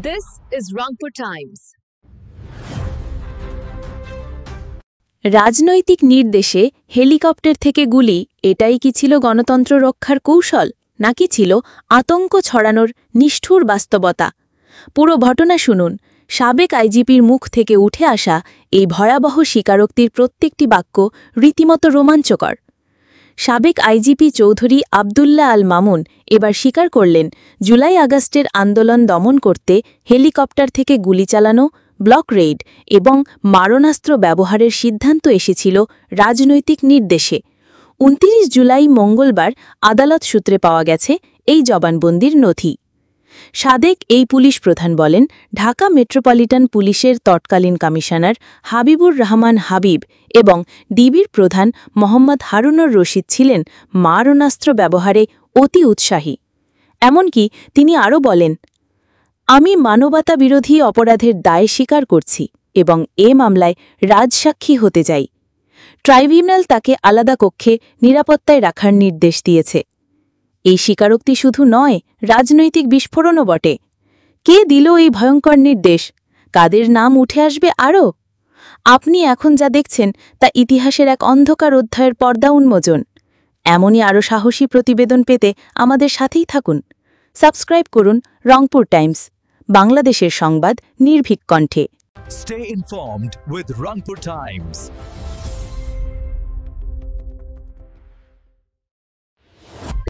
This is Rangpur Times. রাজনৈতিক নির্দেশে helicopter থেকে গুলি, এটাই কি ছিল গণতন্ত্র রক্ষার কৌশল, নাকি ছিল আতঙ্ক ছড়ানোর নিষ্ঠুর বাস্তবতা? পুরো ঘটনা শুনুন। সাবেক আইজিপির মুখ থেকে উঠে আসা এই ভয়াবহ স্বীকারোক্তির প্রত্যেকটি বাক্য রীতিমতো রোমাঞ্চকর। সাবেক আইজিপি চৌধুরী আবদুল্লাহ আল মামুন এবার স্বীকার করলেন, জুলাই আগস্টের আন্দোলন দমন করতে হেলিকপ্টার থেকে গুলি চালানো, ব্লক রেইড এবং মারণাস্ত্র ব্যবহারের সিদ্ধান্ত এসেছিল রাজনৈতিক নির্দেশে। ২৯ জুলাই মঙ্গলবার আদালত সূত্রে পাওয়া গেছে এই জবানবন্দির নথি। সাবেক এই পুলিশ প্রধান বলেন, ঢাকা মেট্রোপলিটন পুলিশের তৎকালীন কমিশনার হাবিবুর রহমান হাবিব এবং ডিবির প্রধান মোহাম্মদ হারুনুর রশিদ ছিলেন মারণাস্ত্র ব্যবহারে অতি উৎসাহী। এমনকি তিনি আরও বলেন, আমি মানবতা বিরোধী অপরাধের দায় স্বীকার করছি এবং এ মামলায় রাজসাক্ষী হতে চাই। ট্রাইব্যুনাল তাকে আলাদা কক্ষে নিরাপত্তায় রাখার নির্দেশ দিয়েছে। এই স্বীকারোক্তি শুধু নয়, রাজনৈতিক বিস্ফোরণও বটে। কে দিল এই ভয়ঙ্কর নির্দেশ? কাদের নাম উঠে আসবে আরও? আপনি এখন যা দেখছেন তা ইতিহাসের এক অন্ধকার অধ্যায়ের পর্দা উন্মোচন। এমনই আরও সাহসী প্রতিবেদন পেতে আমাদের সাথেই থাকুন। সাবস্ক্রাইব করুন রংপুর টাইমস, বাংলাদেশের সংবাদ নির্ভীক কণ্ঠে। Stay informed with Rangpur Times.